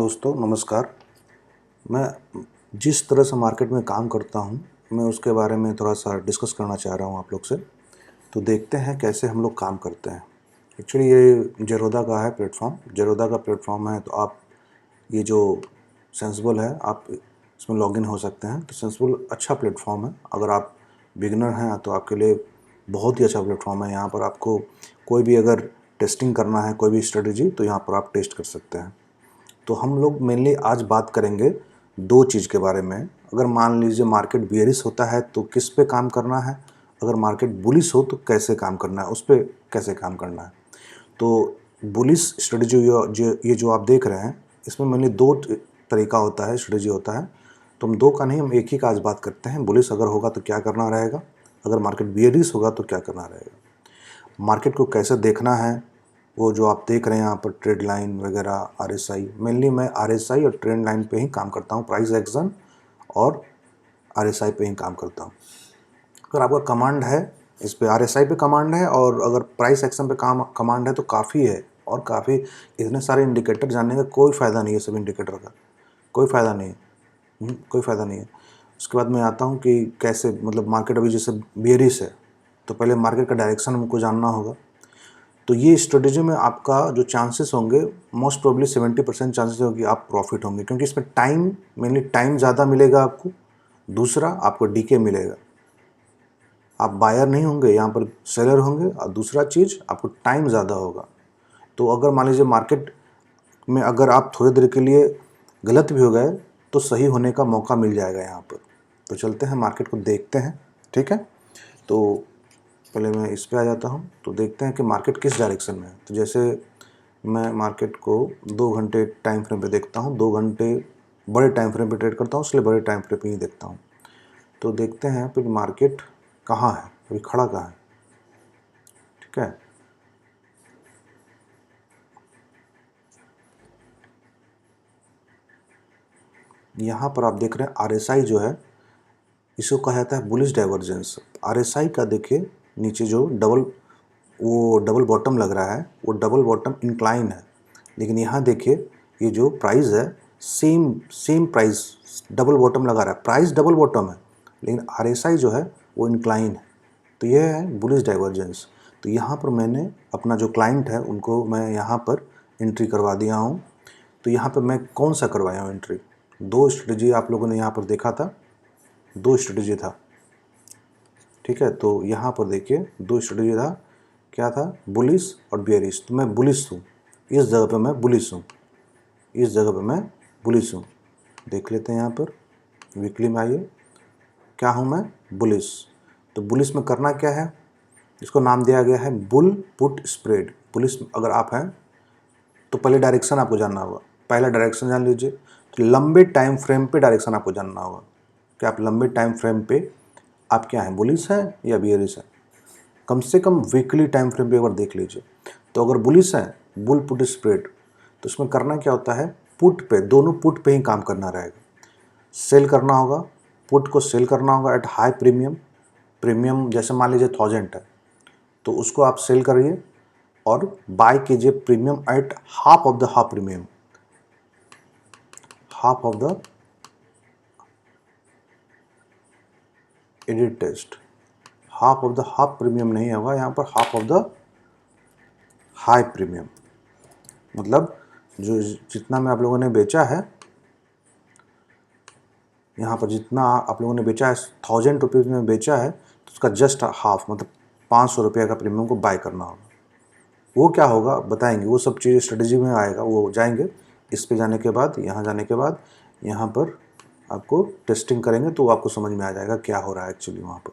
दोस्तों नमस्कार। मैं जिस तरह से मार्केट में काम करता हूँ, मैं उसके बारे में थोड़ा सा डिस्कस करना चाह रहा हूँ आप लोग से। तो देखते हैं कैसे हम लोग काम करते हैं। एक्चुअली ये ज़ेरोधा का है प्लेटफॉर्म, ज़ेरोधा का प्लेटफॉर्म है। तो आप ये जो सेंसिबल है, आप इसमें लॉगिन हो सकते हैं। तो सेंसिबल अच्छा प्लेटफॉर्म है। अगर आप बिगिनर हैं तो आपके लिए बहुत ही अच्छा प्लेटफॉर्म है। यहाँ पर आपको कोई भी अगर टेस्टिंग करना है, कोई भी स्ट्रेटजी, तो यहाँ पर आप टेस्ट कर सकते हैं। तो हम लोग मेनली आज बात करेंगे दो चीज़ के बारे में। अगर मान लीजिए मार्केट बियरिश होता है तो किस पे काम करना है, अगर मार्केट बुलिश हो तो कैसे काम करना है, उस पर कैसे काम करना है। तो बुलिश स्ट्रेटजी ये जो आप देख रहे हैं, इसमें मेनली दो तरीका होता है, स्ट्रेटजी होता है। तो हम दो का नहीं, हम एक ही का आज बात करते हैं। बुलिश अगर होगा तो क्या करना रहेगा, अगर मार्केट बियरिश होगा तो क्या करना रहेगा। मार्केट को कैसे देखना है, वो जो आप देख रहे हैं यहाँ पर ट्रेड लाइन वगैरह, आरएसआई। मेनली मैं आरएसआई और ट्रेंड लाइन पे ही काम करता हूँ, प्राइस एक्शन और आरएसआई पे ही काम करता हूँ। अगर आपका कमांड है इस पे, आरएसआई पे कमांड है और अगर प्राइस एक्शन पे कमांड है तो काफ़ी है। और काफ़ी इतने सारे इंडिकेटर जानने का कोई फ़ायदा नहीं है, सब इंडिकेटर का कोई फ़ायदा नहीं है। कोई फ़ायदा नहीं है। उसके बाद मैं आता हूँ कि कैसे, मतलब मार्केट अभी जैसे बेयरिश है तो पहले मार्केट का डायरेक्शन हमको जानना होगा। तो ये स्ट्रेटेजी में आपका जो चांसेस होंगे, मोस्ट प्रोबेबली 70% चांसेस होगी आप प्रॉफिट होंगे, क्योंकि इसमें टाइम, मेनली टाइम ज़्यादा मिलेगा आपको। दूसरा आपको डीके मिलेगा, आप बायर नहीं होंगे, यहाँ पर सेलर होंगे। और दूसरा चीज़ आपको टाइम ज़्यादा होगा। तो अगर मान लीजिए मार्केट में अगर आप थोड़ी देर के लिए गलत भी हो गए तो सही होने का मौका मिल जाएगा यहाँ पर। तो चलते हैं मार्केट को देखते हैं, ठीक है। तो पहले मैं इस पे आ जाता हूँ, तो देखते हैं कि मार्केट किस डायरेक्शन में है। तो जैसे मैं मार्केट को 2 घंटे टाइम फ्रेम पे देखता हूँ, 2 घंटे बड़े टाइम फ्रेम पे ट्रेड करता हूँ, इसलिए बड़े टाइम फ्रेम पे ही देखता हूँ। तो देखते हैं फिर मार्केट कहाँ है, अभी खड़ा कहाँ है, ठीक है। यहाँ पर आप देख रहे हैं आरएसआई जो है, इसको कहा जाता है बुलिश डाइवर्जेंस। आरएसआई का देखिए नीचे जो डबल बॉटम लग रहा है, वो डबल बॉटम इंक्लाइन है। लेकिन यहाँ देखिए ये जो प्राइस है, सेम प्राइस डबल बॉटम लगा रहा है, प्राइस डबल बॉटम है, लेकिन आरएसआई जो है वो इंक्लाइन है। तो ये है बुलिश डाइवर्जेंस। तो यहाँ पर मैंने अपना जो क्लाइंट है उनको मैं यहाँ पर एंट्री करवा दिया हूँ। तो यहाँ पर मैं कौन सा करवाया हूँ एंट्री, दो स्ट्रेटजी आप लोगों ने यहाँ पर देखा था, दो स्ट्रेटजी था, ठीक है। तो यहाँ पर देखिए दो स्ट्रेटजी था, क्या था, बुलिश और बेयरिश। तो मैं बुलिश हूँ, इस जगह पे मैं बुलिश हूँ, इस जगह पे मैं बुलिश हूँ। देख लेते हैं यहाँ पर वीकली में आइए, क्या हूँ मैं, बुलिश। तो बुलिश में करना क्या है, इसको नाम दिया गया है बुल पुट स्प्रेड। बुलिश अगर आप हैं तो पहले डायरेक्शन आपको जानना होगा, पहला डायरेक्शन जान लीजिए। तो लंबे टाइम फ्रेम पे डायरेक्शन आपको जानना होगा कि आप लंबे टाइम फ्रेम पे आप क्या हैं, बुलिश है या बियरिश है। कम से कम वीकली टाइम फ्रेम पे एक बार देख लीजिए। तो अगर बुलिश है, बुल पुट स्प्रेड, तो इसमें करना क्या होता है, पुट पे, दोनों पुट पे ही काम करना रहेगा। सेल करना होगा, पुट को सेल करना होगा एट हाई प्रीमियम। प्रीमियम जैसे मान लीजिए 1000 है तो उसको आप सेल करिए और बाय कीजिए premium at half of the half premium, half of the edit test. Half of the half premium नहीं होगा यहाँ पर, half of the high premium. मतलब जो जितना में आप लोगों ने बेचा है, यहाँ पर जितना आप लोगों ने बेचा है 1000 रुपीज़ में बेचा है, तो उसका जस्ट हाफ, मतलब 500 रुपये का प्रीमियम को बाय करना होगा। वो क्या होगा बताएंगे, वो सब चीज़ स्ट्रेटजी में आएगा, वो जाएंगे। इस पे जाने के बाद, यहाँ जाने के बाद, यहाँ पर आपको टेस्टिंग करेंगे तो आपको समझ में आ जाएगा क्या हो रहा है एक्चुअली वहाँ पर।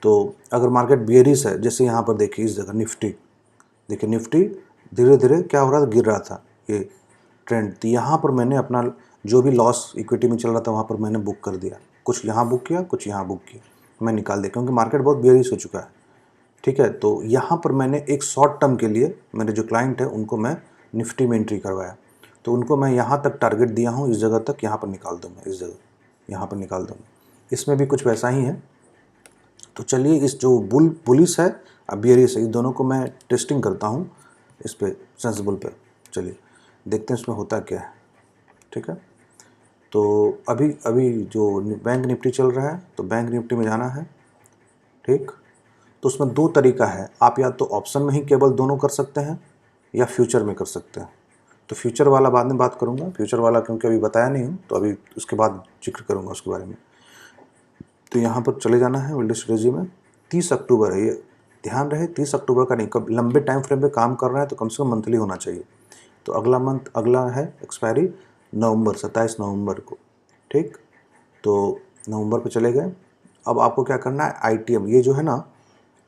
तो अगर मार्केट बियरिश है, जैसे यहाँ पर देखिए इस जगह निफ्टी, देखिए निफ्टी धीरे धीरे क्या हो रहा था, गिर रहा था ये ट्रेंड। तो यहाँ पर मैंने अपना जो भी लॉस इक्विटी में चल रहा था वहाँ पर मैंने बुक कर दिया, कुछ यहाँ बुक किया, कुछ यहाँ बुक किया, मैं निकाल दिया क्योंकि मार्केट बहुत बियरिश हो चुका है, ठीक है। तो यहाँ पर मैंने एक शॉर्ट टर्म के लिए मेरे जो क्लाइंट है उनको मैं निफ्टी में एंट्री करवाया। तो उनको मैं यहाँ तक टारगेट दिया हूँ, इस जगह तक, यहाँ पर निकाल दूँगा, इस जगह यहाँ पर निकाल दूँगा। इसमें भी कुछ वैसा ही है। तो चलिए इस जो बुलिश है अब बियरिश है, इस दोनों को मैं टेस्टिंग करता हूँ इस पर, सेंसिबल पे। चलिए देखते हैं इसमें होता क्या है। ठीक है। तो अभी अभी जो बैंक निफ्टी चल रहा है, तो बैंक निफ्टी में जाना है, ठीक। तो उसमें दो तरीका है, आप या तो ऑप्शन में ही केवल दोनों कर सकते हैं या फ्यूचर में कर सकते हैं। तो फ्यूचर वाला बाद में बात करूँगा, फ्यूचर वाला क्योंकि अभी बताया नहीं हूँ, तो अभी उसके बाद जिक्र करूँगा उसके बारे में। तो यहाँ पर चले जाना है विंडो स्ट्रेटजी में। 30 अक्टूबर है ये, ध्यान रहे 30 अक्टूबर का नहीं, कब लंबे टाइम फ्रेम पे काम कर रहे हैं तो कम से कम मंथली होना चाहिए। तो अगला मंथ, अगला है एक्सपायरी नवंबर, 27 नवंबर को, ठीक। तो नवंबर पे चले गए। अब आपको क्या करना है, आईटीएम, ये जो है ना,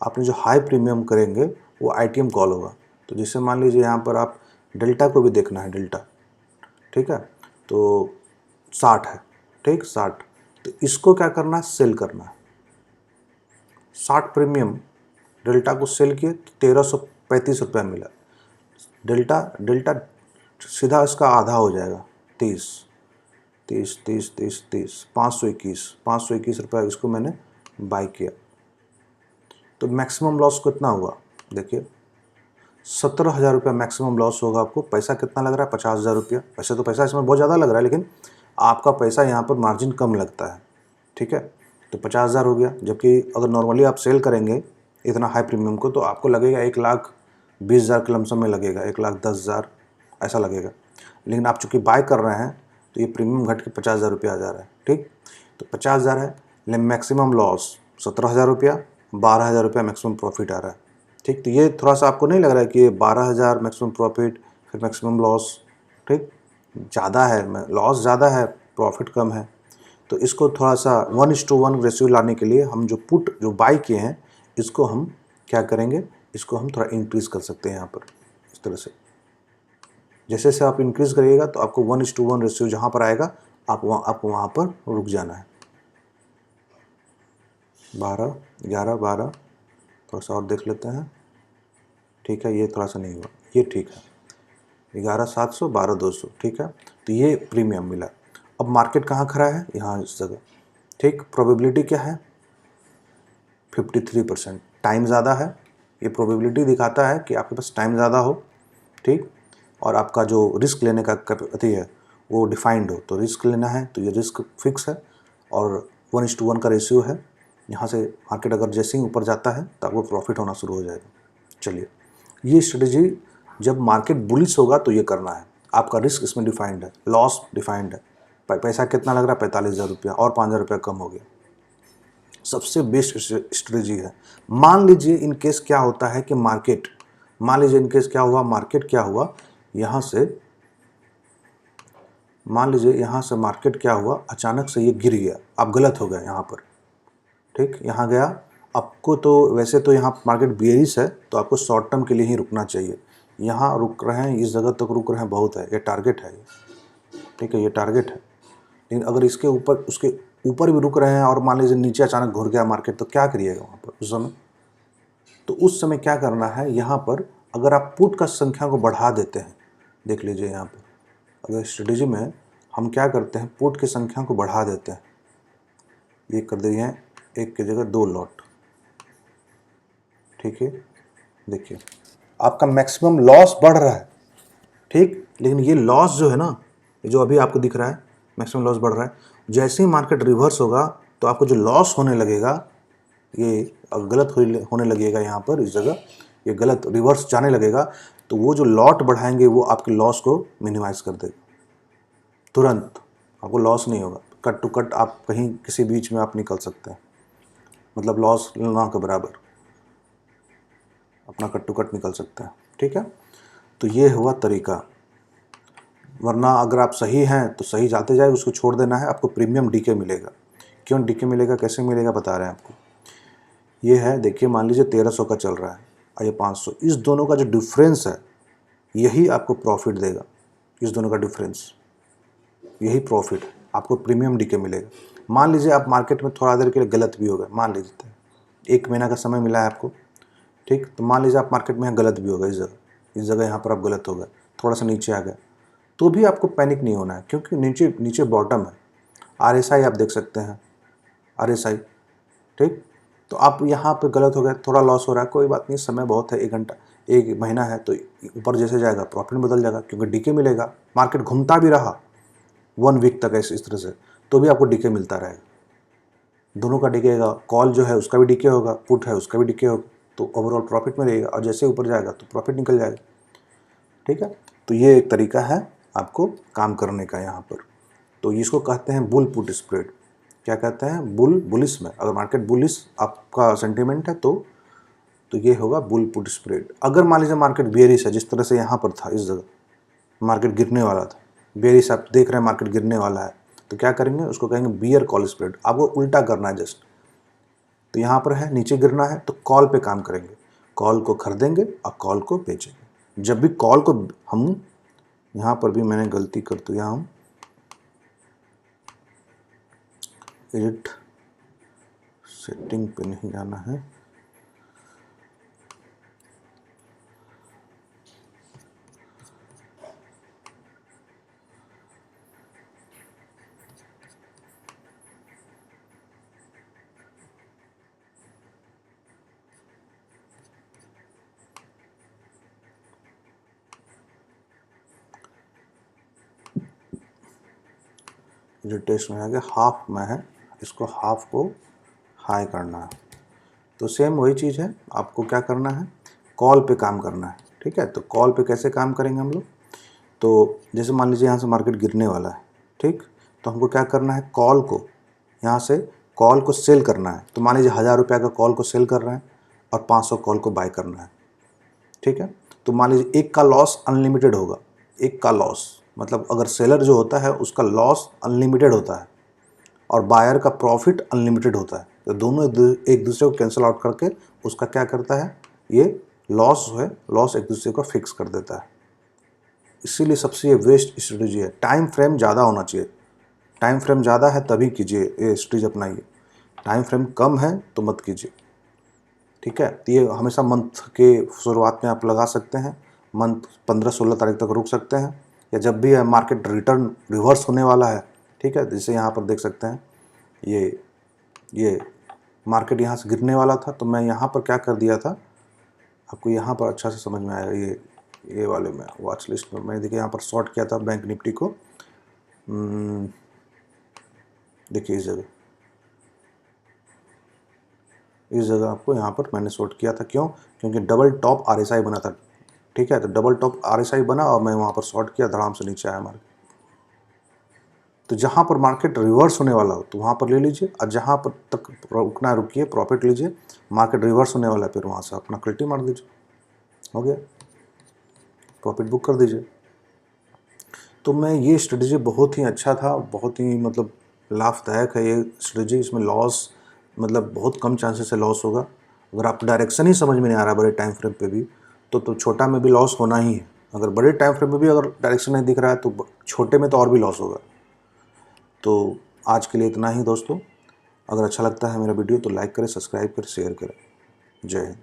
आपने जो हाई प्रीमियम करेंगे वो आईटीएम कॉल होगा। तो जैसे मान लीजिए यहाँ पर आप डेल्टा को भी देखना है, डेल्टा, ठीक है। तो 60 है, ठीक, 60। तो इसको क्या करना है, सेल करना है। 60 प्रीमियम डेल्टा को सेल किए तो 1335 रुपया मिला। डेल्टा डेल्टा सीधा इसका आधा हो जाएगा, 30 30 30 30 30 521 रुपया इसको मैंने बाई किया। तो मैक्सिमम लॉस कितना हुआ, देखिए 17,000 रुपया मैक्सिमम लॉस होगा आपको। पैसा कितना लग रहा है, 50,000 रुपया। वैसे तो पैसा इसमें बहुत ज़्यादा लग रहा है, लेकिन आपका पैसा यहाँ पर मार्जिन कम लगता है, ठीक है। तो 50,000 हो गया, जबकि अगर नॉर्मली आप सेल करेंगे इतना हाई प्रीमियम को तो आपको लगेगा 1,20,000 के लमसम में लगेगा, 1,10,000 ऐसा लगेगा। लेकिन आप चूँकि बाय कर रहे हैं तो ये प्रीमियम घट के 50,000 रुपया आ जा रहा है, ठीक। तो 50,000 है, लेकिन मैक्सिमम लॉस 17,000 रुपया, 12,000 रुपया मैक्सिमम प्रॉफिट आ रहा है, ठीक। तो ये थोड़ा सा आपको नहीं लग रहा है कि ये 12,000 मैक्सिमम प्रॉफिट फिर मैक्सिमम लॉस, ठीक, ज़्यादा है, लॉस ज़्यादा है, प्रॉफिट कम है। तो इसको थोड़ा सा 1:1 रेशियो लाने के लिए हम जो पुट जो बाई किए हैं इसको हम क्या करेंगे, इसको हम थोड़ा इंक्रीज़ कर सकते हैं यहाँ पर, इस तरह से। जैसे जैसे आप इंक्रीज़ करिएगा तो आपको 1:1 रेशियो जहाँ पर आएगा आपको वहाँ पर रुक जाना है। 12, 11, 12, थोड़ा सा और देख लेते हैं, ठीक है। ये थोड़ा सा नहीं हुआ, ये ठीक है, 11,700, 12,200, ठीक है। तो ये प्रीमियम मिला। अब मार्केट कहाँ खड़ा है, यहाँ इस जगह, ठीक। प्रोबेबिलिटी क्या है, 53%। टाइम ज़्यादा है, ये प्रोबेबिलिटी दिखाता है कि आपके पास टाइम ज़्यादा हो, ठीक। और आपका जो रिस्क लेने का कैपेसिटी है वो डिफाइंड हो। तो रिस्क लेना है तो ये रिस्क फिक्स है और 1:1 का रेशियो है। यहाँ से मार्केट अगर जैसे ही ऊपर जाता है तो आपको प्रॉफिट होना शुरू हो जाएगा। चलिए, ये स्ट्रेटजी जब मार्केट बुलिश होगा तो ये करना है। आपका रिस्क इसमें डिफाइंड है, लॉस डिफाइंड है। पैसा कितना लग रहा है, 45,000 रुपया, और 5,000 रुपया कम हो गया। सबसे बेस्ट स्ट्रेटजी है। मान लीजिए इन केस क्या होता है कि मार्केट, मान लीजिए इन केस क्या हुआ, मार्केट क्या हुआ, यहाँ से मान लीजिए यहाँ से मार्केट क्या हुआ, अचानक से ये गिर गया, आप गलत हो गए यहाँ पर, ठीक। यहाँ गया, आपको तो वैसे तो यहाँ मार्केट बेयरिश है तो आपको शॉर्ट टर्म के लिए ही रुकना चाहिए। यहाँ रुक रहे हैं, इस जगह तक रुक रहे हैं, बहुत है, ये टारगेट है, ठीक है, ये टारगेट है। लेकिन अगर इसके ऊपर, उसके ऊपर भी रुक रहे हैं और मान लीजिए नीचे अचानक घुर गया मार्केट, तो क्या करिएगा वहाँ पर उस समय। तो उस समय क्या करना है, यहाँ पर अगर आप पुट का संख्या को बढ़ा देते हैं, देख लीजिए यहाँ पर, अगर स्ट्रेटेजी में हम क्या करते हैं, पुट की संख्या को बढ़ा देते हैं, ये कर दिए हैं 1 की जगह 2 लॉट, ठीक है। देखिए आपका मैक्सिमम लॉस बढ़ रहा है, ठीक। लेकिन ये लॉस जो है ना, ये जो अभी आपको दिख रहा है मैक्सिमम लॉस बढ़ रहा है, जैसे ही मार्केट रिवर्स होगा तो आपको जो लॉस होने लगेगा, ये गलत होने लगेगा, यहाँ पर इस जगह ये गलत रिवर्स जाने लगेगा, तो वो जो लॉट बढ़ाएंगे वो आपके लॉस को मिनिमाइज कर देगा। तुरंत आपको लॉस नहीं होगा, कट टू कट आप कहीं किसी बीच में आप निकल सकते हैं, मतलब लॉस ना के बराबर अपना कट टू कट निकल सकता है, ठीक है। तो ये हुआ तरीका। वरना अगर आप सही हैं तो सही जाते जाए, उसको छोड़ देना है, आपको प्रीमियम डीके मिलेगा। क्यों डीके मिलेगा, कैसे मिलेगा, बता रहे हैं आपको। ये है, देखिए मान लीजिए 1300 का चल रहा है और ये 500, इस दोनों का जो डिफरेंस है यही आपको प्रॉफिट देगा। इस दोनों का डिफरेंस यही प्रॉफिट, आपको प्रीमियम डीके मिलेगा। मान लीजिए आप मार्केट में थोड़ा देर के लिए गलत भी हो गए, मान लीजिए 1 महीना का समय मिला है आपको, ठीक। तो मान लीजिए आप मार्केट में गलत भी हो गए, इस जगह यहाँ पर आप गलत हो गए, थोड़ा सा नीचे आ गए, तो भी आपको पैनिक नहीं होना है, क्योंकि नीचे बॉटम है। RSI आप देख सकते हैं, RSI, ठीक। तो आप यहाँ पे गलत हो गए, थोड़ा लॉस हो रहा है, कोई बात नहीं, समय बहुत है, 1 घंटा 1 महीना है, तो ऊपर जैसे जाएगा प्रॉफिट बदल जाएगा, क्योंकि डीके मिलेगा। मार्केट घूमता भी रहा 1 वीक तक ऐसे इस तरह से, तो भी आपको डीके मिलता रहेगा। दोनों का डीकेगा, कॉल जो है उसका भी डीके होगा, पुट है उसका भी डीके होगा, तो ओवरऑल प्रॉफिट में रहेगा, और जैसे ऊपर जाएगा तो प्रॉफिट निकल जाएगा। ठीक है, तो ये एक तरीका है आपको काम करने का यहाँ पर। तो इसको कहते हैं बुल पुट स्प्रेड। क्या कहते हैं? बुलिश में, अगर मार्केट बुलिश आपका सेंटीमेंट है तो ये होगा बुल पुट स्प्रेड। अगर मान लीजिए मार्केट बेयरिश है, जिस तरह से यहाँ पर था, इस जगह मार्केट गिरने वाला था, बेयरिश आप देख रहे हैं मार्केट गिरने वाला है, तो क्या करेंगे? उसको कहेंगे बियर कॉल स्प्रेड। आपको उल्टा करना है जस्ट। तो यहाँ पर है नीचे गिरना है तो कॉल पे काम करेंगे, कॉल को खरीदेंगे और कॉल को बेचेंगे। जब भी कॉल को हम, यहाँ पर भी मैंने गलती कर दिया, हम एडिट सेटिंग पे नहीं जाना है, एडिटेशन में आगे हाफ में है, इसको हाफ को हाई करना है। तो सेम वही चीज़ है, आपको क्या करना है? कॉल पे काम करना है। ठीक है, तो कॉल पे कैसे काम करेंगे हम लोग? तो जैसे मान लीजिए यहाँ से मार्केट गिरने वाला है, ठीक, तो हमको क्या करना है? कॉल को यहाँ से कॉल को सेल करना है। तो मान लीजिए 1000 रुपये का कॉल को सेल कर रहे हैं और 500 कॉल को बाय करना है। ठीक है, तो मान लीजिए एक का लॉस अनलिमिटेड होगा, एक का लॉस मतलब अगर सेलर जो होता है उसका लॉस अनलिमिटेड होता है और बायर का प्रॉफिट अनलिमिटेड होता है। तो दोनों एक दूसरे को कैंसिल आउट करके उसका क्या करता है? ये लॉस जो है, लॉस एक दूसरे को फिक्स कर देता है। इसीलिए सबसे ये वेस्ट स्ट्रेटजी है। टाइम फ्रेम ज़्यादा होना चाहिए, टाइम फ्रेम ज़्यादा है तभी कीजिए ये स्ट्रेटजी अपनाइए, टाइम फ्रेम कम है तो मत कीजिए। ठीक है, तो ये हमेशा मंथ के शुरुआत में आप लगा सकते हैं, मंथ 15-16 तारीख तक रुक सकते हैं, या जब भी मार्केट रिटर्न रिवर्स होने वाला है। ठीक है, जैसे यहाँ पर देख सकते हैं ये मार्केट यहाँ से गिरने वाला था, तो मैं यहाँ पर क्या कर दिया था, आपको यहाँ पर अच्छा से समझ में आएगा। ये वाले में वॉच लिस्ट में मैंने देखिए यहाँ पर शॉर्ट किया था बैंक निफ्टी को। देखिए इस जगह आपको यहाँ पर मैंने शॉर्ट किया था। क्यों? क्योंकि डबल टॉप RSI बना था। ठीक है, तो डबल टॉप RSI बना और मैं वहाँ पर शॉर्ट किया, धड़ाम से नीचे आया मार्केट। तो जहाँ पर मार्केट रिवर्स होने वाला हो तो वहाँ पर ले लीजिए, और जहाँ पर तक रुकना रुकिए, प्रॉफिट लीजिए। मार्केट रिवर्स होने वाला है फिर वहाँ से अपना क्लिटी मार दीजिए, हो गया, प्रॉफिट बुक कर दीजिए। तो मैं ये स्ट्रेटजी बहुत ही अच्छा था, बहुत ही मतलब लाभदायक है ये स्ट्रेटजी। इसमें लॉस मतलब बहुत कम चांसेस से लॉस होगा। अगर आपको डायरेक्शन ही समझ में नहीं आ रहा बड़े टाइम फ्रेम पे भी, तो छोटा में भी लॉस होना ही है। अगर बड़े टाइम फ्रेम में भी अगर डायरेक्शन नहीं दिख रहा है तो छोटे में तो और भी लॉस होगा। तो आज के लिए इतना ही दोस्तों। अगर अच्छा लगता है मेरा वीडियो तो लाइक करें, सब्सक्राइब करें, शेयर करें। जय हिंद।